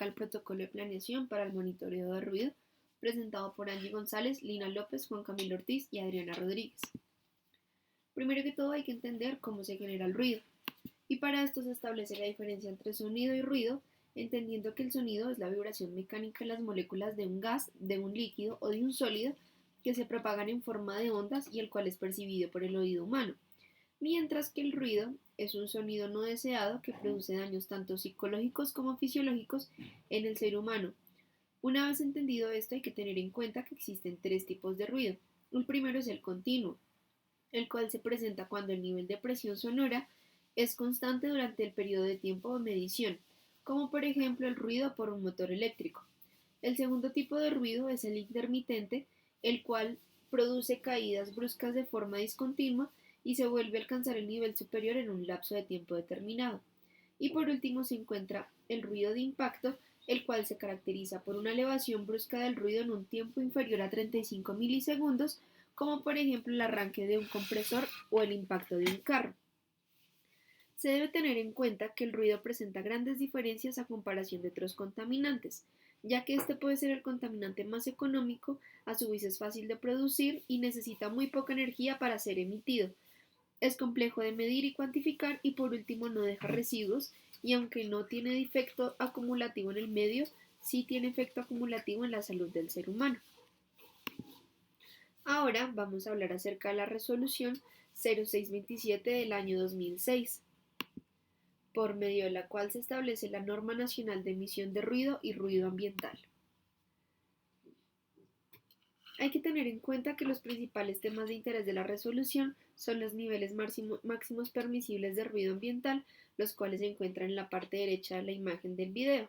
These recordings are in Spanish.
acerca del protocolo de planeación para el monitoreo de ruido, presentado por Angie González, Lina López, Juan Camilo Ortiz y Adriana Rodríguez. Primero que todo hay que entender cómo se genera el ruido, y para esto se establece la diferencia entre sonido y ruido, entendiendo que el sonido es la vibración mecánica en las moléculas de un gas, de un líquido o de un sólido que se propagan en forma de ondas y el cual es percibido por el oído humano, mientras que el ruido es un sonido no deseado que produce daños tanto psicológicos como fisiológicos en el ser humano. Una vez entendido esto, hay que tener en cuenta que existen tres tipos de ruido. El primero es el continuo, el cual se presenta cuando el nivel de presión sonora es constante durante el periodo de tiempo de medición, como por ejemplo el ruido por un motor eléctrico. El segundo tipo de ruido es el intermitente, el cual produce caídas bruscas de forma discontinua y se vuelve a alcanzar el nivel superior en un lapso de tiempo determinado. Y por último se encuentra el ruido de impacto, el cual se caracteriza por una elevación brusca del ruido en un tiempo inferior a 35 milisegundos, como por ejemplo el arranque de un compresor o el impacto de un carro. Se debe tener en cuenta que el ruido presenta grandes diferencias a comparación de otros contaminantes, ya que este puede ser el contaminante más económico, a su vez es fácil de producir y necesita muy poca energía para ser emitido. Es complejo de medir y cuantificar y por último no deja residuos y aunque no tiene efecto acumulativo en el medio, sí tiene efecto acumulativo en la salud del ser humano. Ahora vamos a hablar acerca de la resolución 0627 del año 2006, por medio de la cual se establece la Norma Nacional de Emisión de Ruido y Ruido Ambiental. Hay que tener en cuenta que los principales temas de interés de la resolución son los niveles máximos permisibles de ruido ambiental, los cuales se encuentran en la parte derecha de la imagen del video.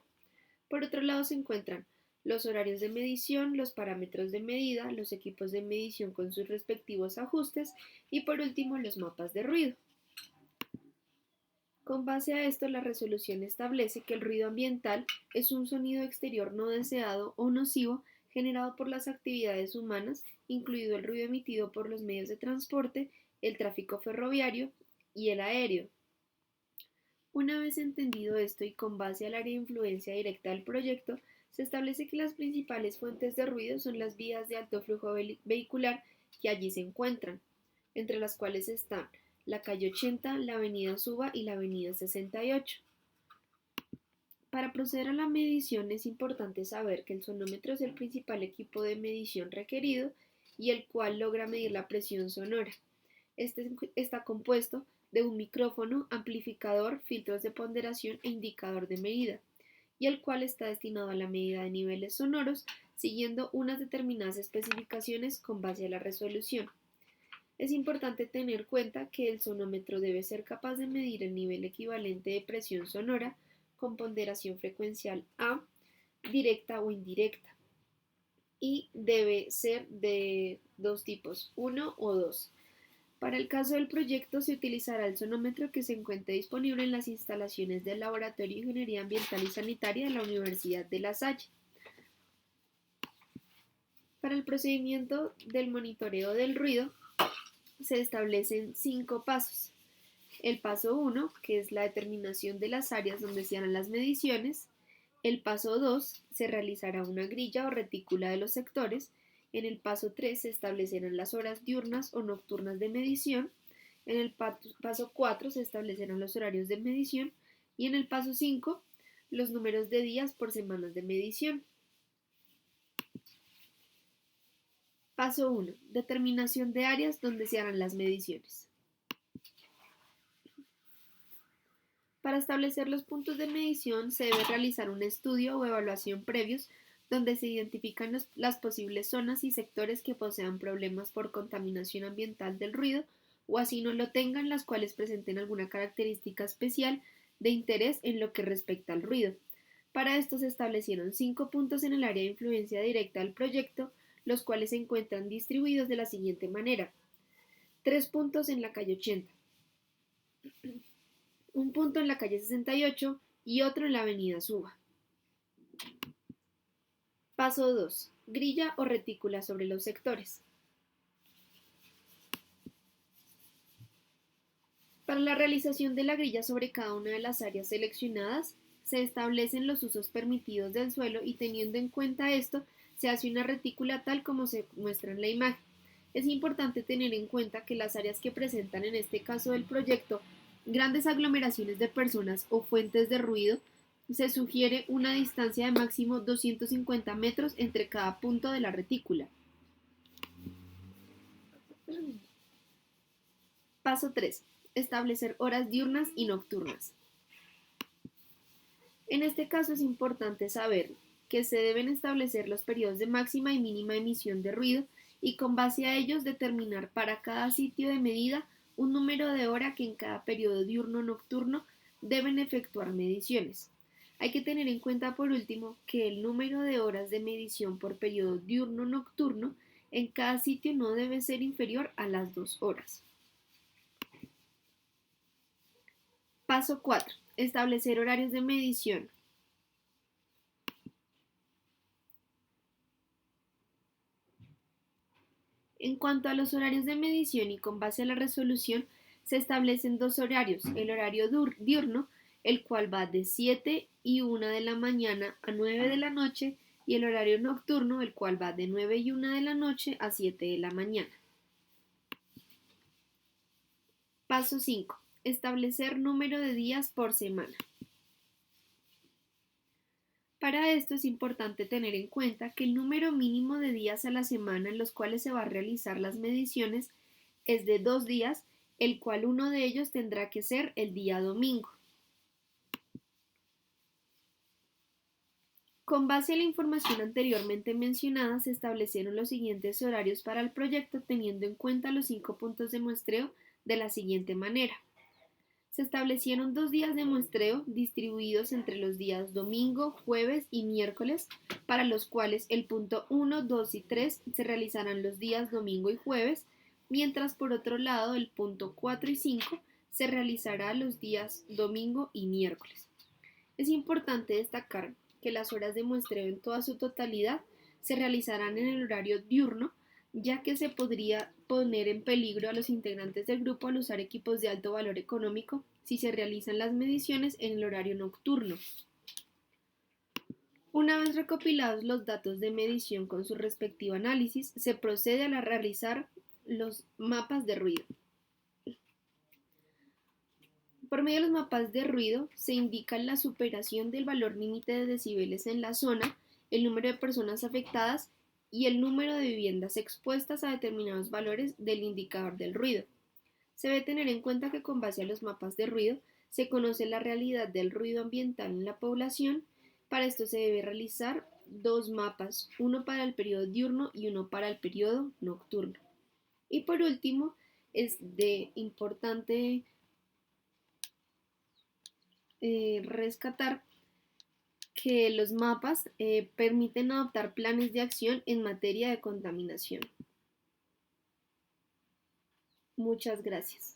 Por otro lado se encuentran los horarios de medición, los parámetros de medida, los equipos de medición con sus respectivos ajustes y por último los mapas de ruido. Con base a esto, la resolución establece que el ruido ambiental es un sonido exterior no deseado o nocivo generado por las actividades humanas, incluido el ruido emitido por los medios de transporte, el tráfico ferroviario y el aéreo. Una vez entendido esto y con base al área de influencia directa del proyecto, se establece que las principales fuentes de ruido son las vías de alto flujo vehicular que allí se encuentran, entre las cuales están la calle 80, la avenida Suba y la avenida 68. Para proceder a la medición es importante saber que el sonómetro es el principal equipo de medición requerido y el cual logra medir la presión sonora. Este está compuesto de un micrófono, amplificador, filtros de ponderación e indicador de medida, y el cual está destinado a la medida de niveles sonoros siguiendo unas determinadas especificaciones con base a la resolución. Es importante tener en cuenta que el sonómetro debe ser capaz de medir el nivel equivalente de presión sonora con ponderación frecuencial A, directa o indirecta, y debe ser de dos tipos, 1 o 2. Para el caso del proyecto se utilizará el sonómetro que se encuentre disponible en las instalaciones del Laboratorio de Ingeniería Ambiental y Sanitaria de la Universidad de La Salle. Para el procedimiento del monitoreo del ruido se establecen 5 pasos. El paso 1, que es la determinación de las áreas donde se harán las mediciones. El paso 2, se realizará una grilla o retícula de los sectores. En el paso 3 se establecerán las horas diurnas o nocturnas de medición. En el paso 4 se establecerán los horarios de medición. Y en el paso 5, los números de días por semanas de medición. Paso 1. Determinación de áreas donde se harán las mediciones. Para establecer los puntos de medición se debe realizar un estudio o evaluación previos donde se identifican las posibles zonas y sectores que posean problemas por contaminación ambiental del ruido o así no lo tengan, las cuales presenten alguna característica especial de interés en lo que respecta al ruido. Para esto se establecieron 5 puntos en el área de influencia directa del proyecto, los cuales se encuentran distribuidos de la siguiente manera. 3 puntos en la calle 80. Un punto en la calle 68 y otro en la avenida Suba. Paso 2. Grilla o retícula sobre los sectores. Para la realización de la grilla sobre cada una de las áreas seleccionadas, se establecen los usos permitidos del suelo y teniendo en cuenta esto, se hace una retícula tal como se muestra en la imagen. Es importante tener en cuenta que las áreas que presentan en este caso del proyecto grandes aglomeraciones de personas o fuentes de ruido, se sugiere una distancia de máximo 250 metros entre cada punto de la retícula. Paso 3. Establecer horas diurnas y nocturnas. En este caso es importante saber que se deben establecer los periodos de máxima y mínima emisión de ruido y con base a ellos determinar para cada sitio de medida un número de hora que en cada periodo diurno o nocturno deben efectuar mediciones. Hay que tener en cuenta por último que el número de horas de medición por periodo diurno o nocturno en cada sitio no debe ser inferior a las 2 horas. Paso 4. Establecer horarios de medición. En cuanto a los horarios de medición y con base a la resolución, se establecen dos horarios, el horario diurno, el cual va de 7:01 de la mañana a 9 de la noche, y el horario nocturno, el cual va de 9:01 de la noche a 7 de la mañana. Paso 5. Establecer número de días por semana. Para esto es importante tener en cuenta que el número mínimo de días a la semana en los cuales se va a realizar las mediciones es de 2 días, el cual uno de ellos tendrá que ser el día domingo. Con base a la información anteriormente mencionada, se establecieron los siguientes horarios para el proyecto teniendo en cuenta los 5 puntos de muestreo de la siguiente manera. Se establecieron 2 días de muestreo distribuidos entre los días domingo, jueves y miércoles, para los cuales el punto 1, 2 y 3 se realizarán los días domingo y jueves, mientras por otro lado el punto 4 y 5 se realizará los días domingo y miércoles. Es importante destacar que las horas de muestreo en toda su totalidad se realizarán en el horario diurno, ya que se podría poner en peligro a los integrantes del grupo al usar equipos de alto valor económico si se realizan las mediciones en el horario nocturno. Una vez recopilados los datos de medición con su respectivo análisis, se procede a realizar los mapas de ruido. Por medio de los mapas de ruido se indica la superación del valor límite de decibeles en la zona, el número de personas afectadas y el número de viviendas expuestas a determinados valores del indicador del ruido. Se debe tener en cuenta que con base a los mapas de ruido se conoce la realidad del ruido ambiental en la población. Para esto se debe realizar 2 mapas, uno para el periodo diurno y uno para el periodo nocturno. Y por último, es de importante rescatar que los mapas permiten adoptar planes de acción en materia de contaminación. Muchas gracias.